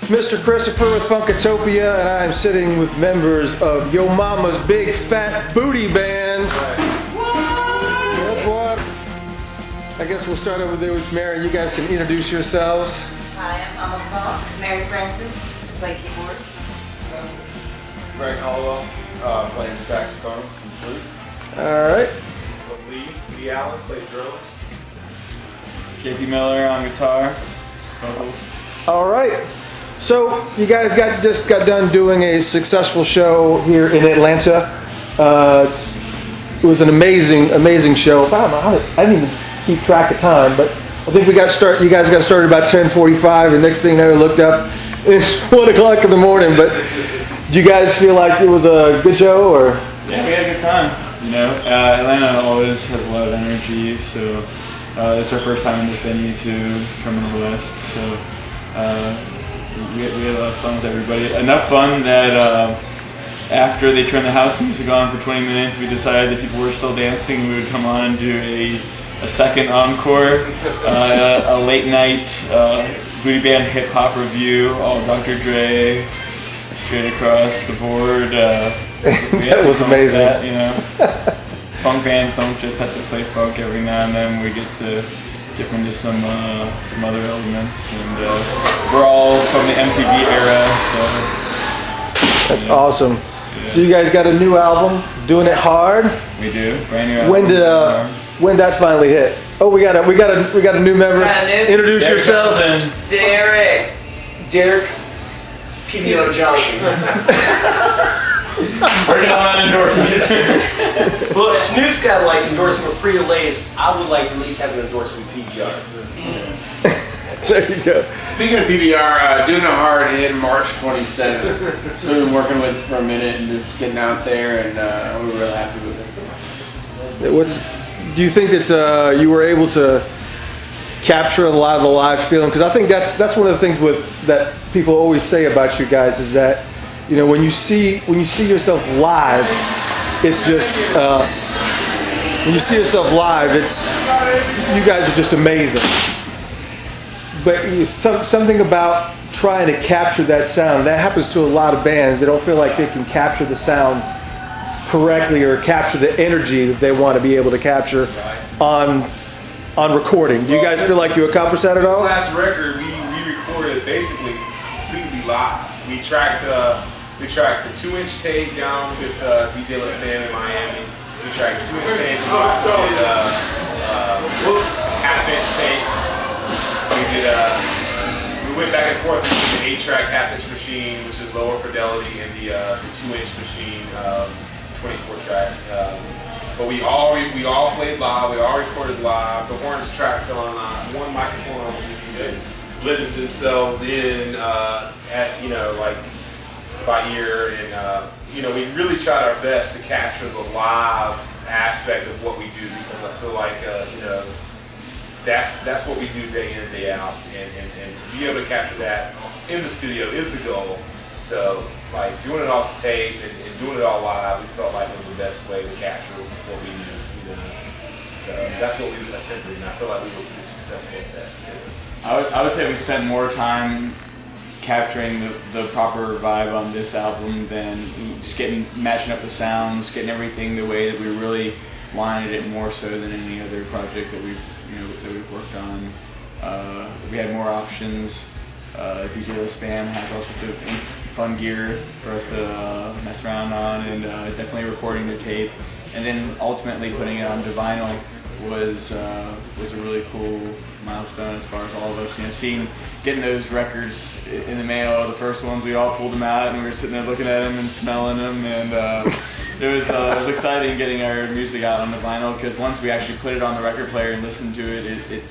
Mr. Christopher with Funkatopia, and I'm sitting with members of Yo Mama's Big Fat Booty Band. What? I guess we'll start over there with Mary. You guys can introduce yourselves. Hi, I'm Emma Funk, Mary Francis, play keyboard. Greg Hollowell, playing saxophones and flute. Alright. Lee Allen, plays drums. JP Miller on guitar, vocals. Alright. So, you guys just got done doing a successful show here in Atlanta. It was an amazing show. Wow, I didn't even keep track of time, but I think you guys got started about 10:45, and next thing you know, I looked up, it's 1 o'clock in the morning. But do you guys feel like it was a good show, or? Yeah, we had a good time. You know, Atlanta always has a lot of energy, so it's our first time in this venue too, Terminal West. So we had a lot of fun with everybody. Enough fun that after they turned the house music on for 20 minutes, we decided that people were still dancing, and we would come on and do a second encore, a late night booty band hip hop review, all Dr. Dre, straight across the board. That was amazing. That, you know, funk bands don't just have to play funk every now and then. We get to dip into some other elements, and we're all from the MTV era, so that's awesome. Yeah. So you guys got a new album, Doing It Hard. We do, brand new album. When that finally hit? Oh, we got a new member. Introduce yourself. Derek. PBR Johnson. Working on an endorsement. Look, Snoop's got like endorsement with Frito Lay's. I would like to at least have an endorsement with PBR. There you go. Speaking of PBR, Doing It Hard hit March 27th. So we've been working with it for a minute, and it's getting out there, and we're really happy with it. Do you think that you were able to capture a lot of the live feeling? Because I think that's one of the things that people always say about you guys is that, you know, when you see yourself live, it's just when you see yourself live, it's you guys are just amazing. But something about trying to capture that sound that happens to a lot of bands. They don't feel like they can capture the sound correctly or capture the energy that they want to be able to capture on recording. Do you guys feel like you accomplished that at all? This last record we recorded basically completely live. We tracked a 2-inch tape down with DJ LaStan in Miami. We tracked a 2-inch tape. We also did half-inch tape. We went back and forth between the 8-track half-inch machine, which is lower fidelity, and the 2-inch machine, 24-track. But we all played live. We all recorded live. The horns tracked on one microphone that blended themselves in like by ear, and we really tried our best to capture the live aspect of what we do, because I feel like that's what we do day in, day out, and to be able to capture that in the studio is the goal. So, like, doing it off the tape and doing it all live, we felt like it was the best way to capture what we knew, you know. So that's what we attempted, and I feel like we were pretty successful at that. I would say we spent more time capturing the proper vibe on this album than just matching up the sounds, getting everything the way that we really wanted it, more so than any other project that we've worked on. We had more options. DJ LaSpan has all sorts of fun gear for us to mess around on, and definitely recording the tape, and then ultimately putting it onto vinyl was a really cool milestone as far as all of us, getting those records in the mail. The first ones, we all pulled them out and we were sitting there looking at them and smelling them, and it was exciting getting our music out on the vinyl, because once we actually put it on the record player and listened to it,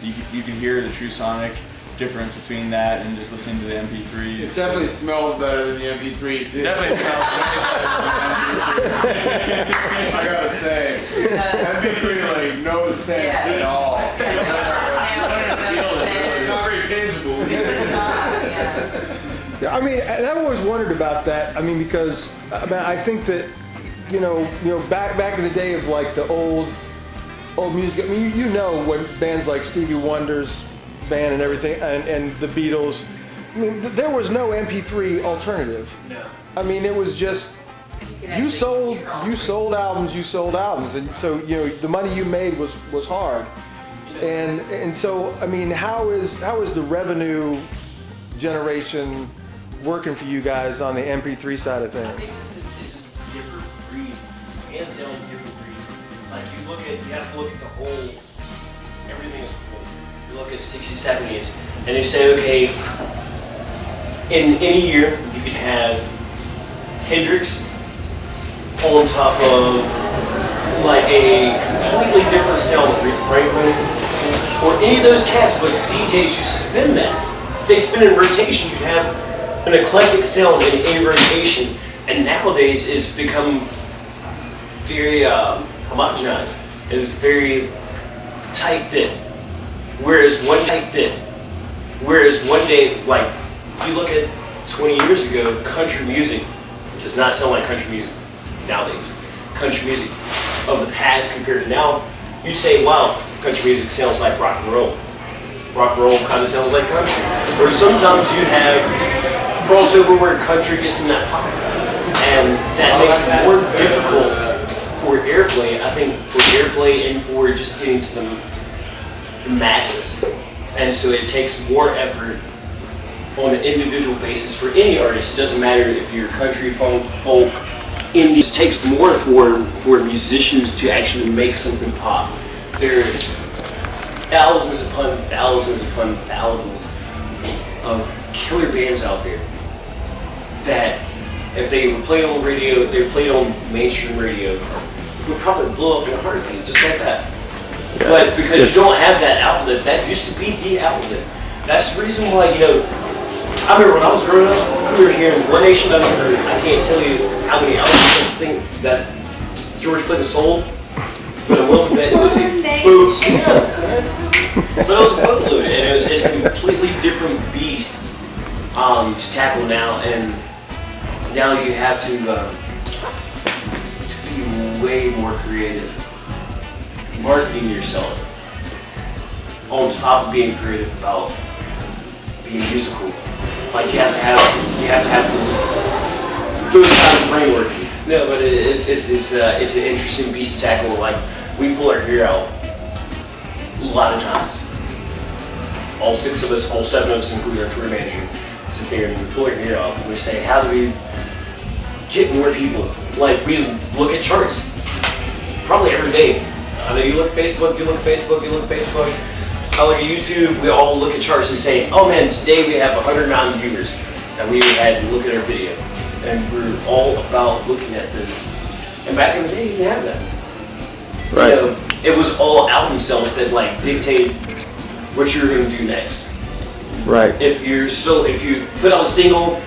you could hear the true sonic difference between that and just listening to the MP3s. It definitely smells better than the MP3 too. Definitely smells better than the MP3. I gotta say, MP3 like no scent at all. It's not very tangible. Yeah, I mean, and I've always wondered about that. I mean, because I think that back in the day of like the old music. I mean, when bands like Stevie Wonder's band and everything, and the Beatles, there was no MP3 alternative. No. I mean, it was just you sold albums, and so the money you made was hard. And so I mean, how is the revenue generation working for you guys on the MP3 side of I things? think it's a different breed, hands down, different breed. Like you have to look at the whole. Everything is cool. You look at 60s, 70s, and you say, okay, in any year you could have Hendrix on top of like a completely different sound, Aretha Franklin, or any of those cats, but DJs used to spin that. They spin in rotation. You have an eclectic sound in any rotation, and nowadays it's become very homogenized. It's very tight fit. Whereas one day, like you look at 20 years ago, country music does not sound like country music nowadays. Country music of the past compared to now, you'd say, wow, country music sounds like rock and roll. Rock and roll kind of sounds like country. Or sometimes you have crossover where country gets in that pop. And that makes it more difficult for airplay, I think, for airplay and for just getting to the masses. And so it takes more effort on an individual basis for any artist. It doesn't matter if you're country, folk, indie. It takes more for musicians to actually make something pop. There are thousands upon thousands upon thousands of killer bands out there that if they were played on radio, they were played on mainstream radio, would probably blow up in a heartbeat, just like that. Yeah, but because you don't have that outlet, that used to be the outlet. That's the reason why, I remember when I was growing up, we were hearing One Nation Under. I can't tell you how many albums I think that George Clinton sold, but I'm willing to bet it was a boot. But it was a bootload, and it's a completely different beast to tackle now, and now you have to be way more creative. Marketing yourself on top of being creative about being musical. Like you have to have those kinds of brain working. No, but it's an interesting beast to tackle. Like we pull our hair out a lot of times. All 6 of us, all 7 of us, including our tour manager, sit there and we pull our hair out and we say, how do we get more people? Like we look at charts probably every day. I know you look at Facebook, I look at YouTube, we all look at charts and say, oh man, today we have 109 viewers that we had to look at our video. And we're all about looking at this. And back in the day, you didn't have that. Right. It was all album sales that like dictated what you were going to do next. Right. If you put out a single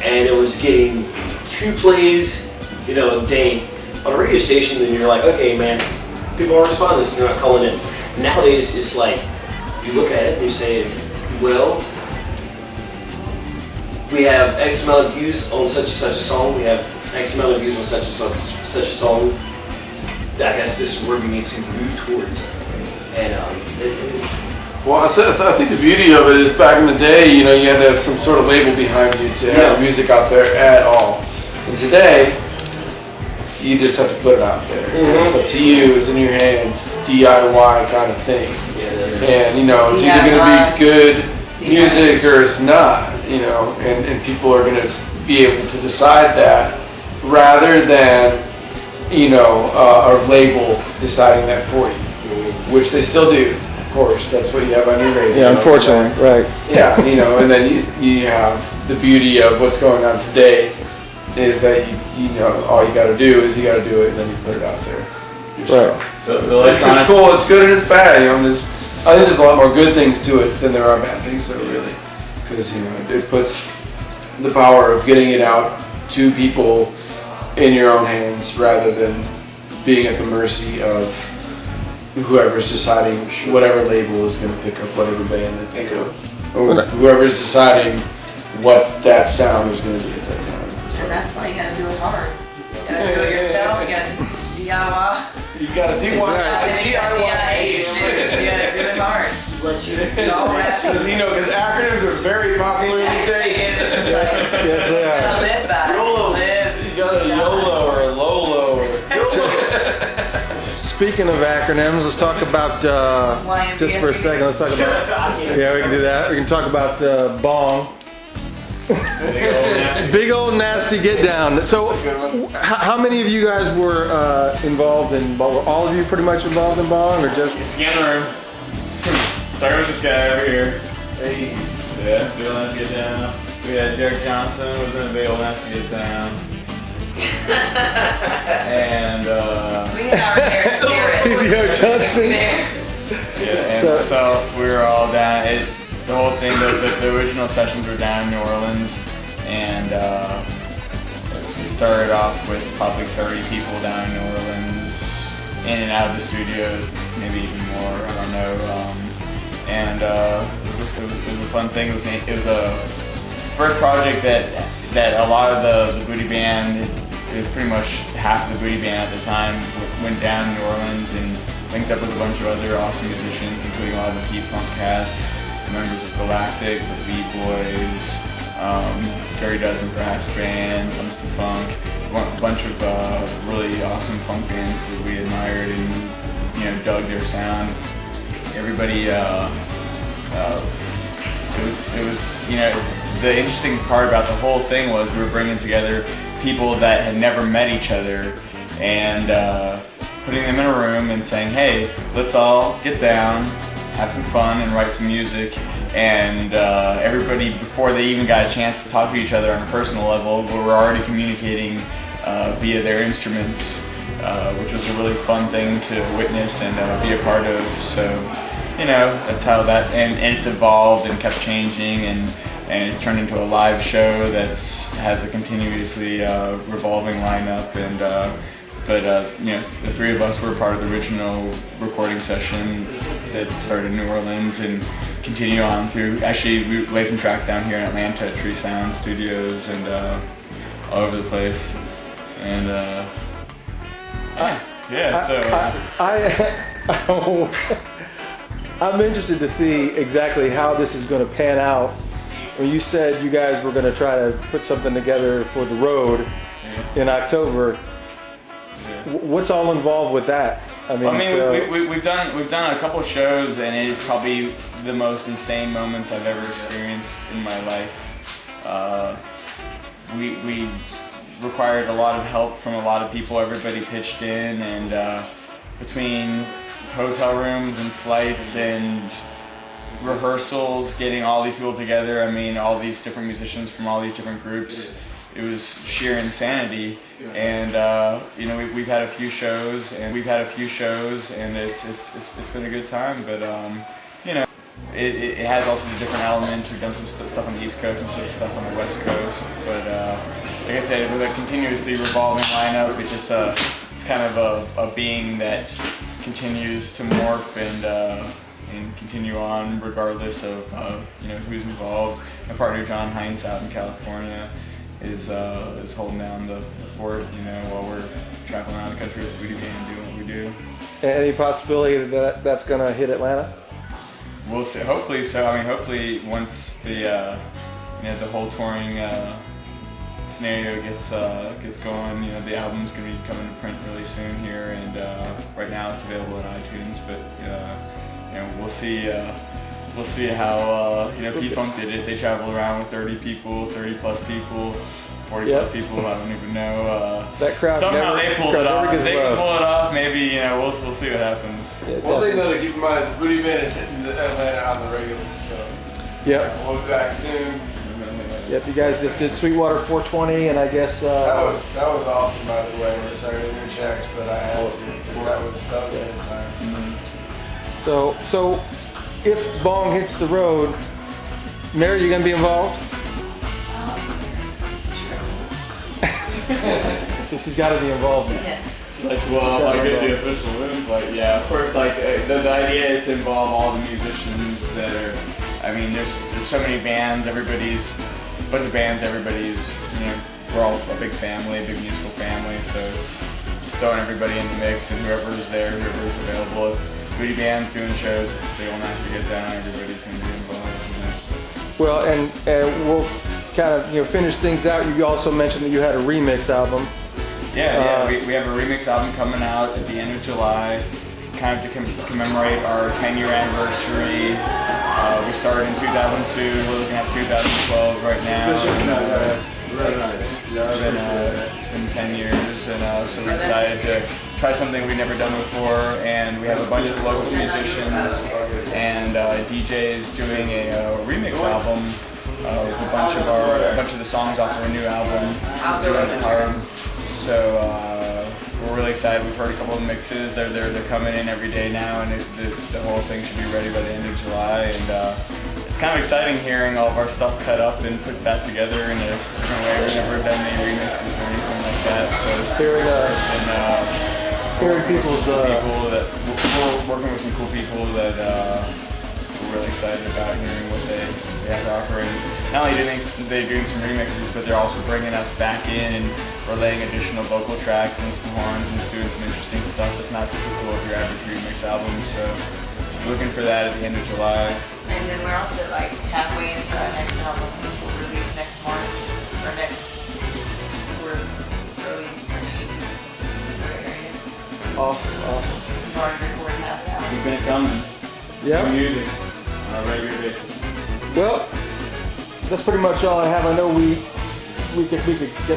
and it was getting 2 plays, a day on a radio station, then you're like, okay man, people aren't responding to this and they're not calling in. Nowadays, it's like, you look at it and you say, well, we have X amount of views on such and such a song, we have X amount of views on such and such a song. I guess this is where we need to move towards. And it is. Well, I think the beauty of it is back in the day, you had to have some sort of label behind you to have music out there at all. And today, you just have to put it out there. Mm-hmm. It's up to you. It's in your hands. DIY kind of thing. And it's either going to be good music or it's not. And people are going to be able to decide that rather than a label deciding that for you, which they still do. Of course, that's what you have on your radio. Yeah, unfortunately, right. Yeah, and then you have the beauty of what's going on today. Is that all you got to do is you got to do it and then you put it out there yourself. Right. So it's cool. It's good and it's bad. I think there's a lot more good things to it than there are bad things. So really, because it puts the power of getting it out to people in your own hands rather than being at the mercy of whoever's deciding whatever label is going to pick up whatever band they pick up, or whoever's deciding what that sound is going to be at that time. And that's why you gotta do it hard. You gotta do it yourself, you gotta DIY. You gotta do one. You gotta do it hard. Bless you. No rest. Because acronyms are very popular these days. Yes, they are. Gotta live by it. YOLO. Live. You got a YOLO or a LOLO or Speaking of acronyms, let's talk about just for a second. Let's talk about yeah, we can do that. We can talk about Bong. Big old nasty get down. So, how many of you guys were involved in? Were all of you pretty much involved in Bong, or just? Scan the room. Start with this guy over here. Hey. Yeah, Big Old Nasty Get Down. We had Derek Johnson was in Big Old Nasty Get Down. And We had our hair spirit. Theo Johnson. There. yeah, and So- myself, we were all down. The whole thing, the original sessions were down in New Orleans, and it started off with probably 30 people down in New Orleans, in and out of the studio, maybe even more. I don't know. And it was a fun thing. It was a first project that a lot of the booty band. It was pretty much half of the booty band at the time went down to New Orleans and linked up with a bunch of other awesome musicians, including a lot of the P-Funk cats, the members of Galactic, the B-Boys, Gary Dozen Brass Band, Comes to Funk, a bunch of really awesome funk bands that we admired and dug their sound. Everybody, it was the interesting part about the whole thing was we were bringing together people that had never met each other and putting them in a room and saying, hey, let's all get down, have some fun and write some music. And everybody, before they even got a chance to talk to each other on a personal level, we were already communicating via their instruments, which was a really fun thing to witness and be a part of. So, that's how that, and it's evolved and kept changing, and it's turned into a live show that has a continuously revolving lineup. And but the three of us were part of the original recording session that started in New Orleans and continue on through. Actually, we laid some tracks down here in Atlanta at Tree Sound Studios and all over the place. And I'm interested to see exactly how this is going to pan out. When you said you guys were going to try to put something together for the road in October, what's all involved with that? We've done a couple shows, and it's probably the most insane moments I've ever experienced in my life. We required a lot of help from a lot of people. Everybody pitched in, and between hotel rooms and flights and rehearsals, getting all these people together, all these different musicians from all these different groups, it was sheer insanity. And we've had a few shows, and it's been a good time. But it has also the different elements. We've done some stuff on the East Coast and some stuff on the West Coast. But like I said, with a continuously revolving lineup, it's kind of a being that continues to morph and continue on regardless of who's involved. My partner John Heinz out in California is holding down the fort, while we're traveling around the country with the booty band doing what we do. Any possibility that that's going to hit Atlanta? We'll see. Hopefully so. Hopefully once the the whole touring scenario gets going, the album's going to be coming to print really soon here, and right now it's available on iTunes, but we'll see. We'll see how P-Funk did it. They traveled around with 30 plus people, 40 plus people. I don't even know. That crowd somehow never, they pulled it off. If they can love. pull it off, maybe we'll see what happens. Yeah, one thing though to keep in mind is the booty band is hitting Atlanta on the regular, so we'll be back soon. Yep, you guys just did Sweetwater 420, and I guess that was awesome, by the way. We're sorry to interject, but I had to because that was a good time. Mm-hmm. So if Bong hits the road, Mary, you gonna be involved? She's got to be involved. Yes. I get the official move. Of course. The idea is to involve all the musicians that are. There's so many bands. Everybody's a bunch of bands. Everybody's we're all a big family, a big musical family. So it's just throwing everybody in the mix, and whoever's there, whoever's available. Booty Band's doing shows. They all nice to get down. Everybody's going to be involved. Well, and we'll kind of finish things out. You also mentioned that you had a remix album. Yeah, we have a remix album coming out at the end of July, kind of to commemorate our 10-year anniversary. We started in 2002. We're looking at 2012 right now. It's been 10 years, and so we decided to try something we've never done before. And we have a bunch of local musicians and DJs doing a remix album with a bunch of the songs off of a new album. So we're really excited. We've heard a couple of mixes. They're coming in every day now, and the whole thing should be ready by the end of July. And it's kind of exciting hearing all of our stuff cut up and put that together in a different way. We've never done any remixes or anything like that. So it's Hearing working with some people's working with some cool people that we're really excited about hearing what they have to offer. And not only they're doing some remixes, but they're also bringing us back in and relaying additional vocal tracks and some horns and just doing some interesting stuff that's not typical of your average remix album. So looking for that at the end of July. And then we're also like halfway into our next album, which we'll release next March, or next sort of early spring sort of area. Awesome. We've already recorded half the album. Keeping it coming. Yeah. New music on a regular basis. Well, that's pretty much all I have. I know we could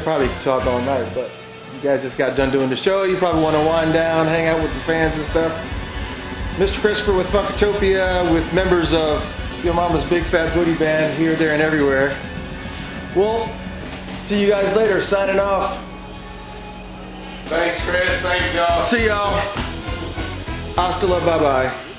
probably talk all night, but you guys just got done doing the show. You probably want to wind down, hang out with the fans and stuff. Mr. Christopher with Funkatopia, with members of Your Mama's Big Fat Booty Band here, there, and everywhere. We'll see you guys later. Signing off. Thanks, Chris. Thanks, y'all. See y'all. Hasta la, bye-bye.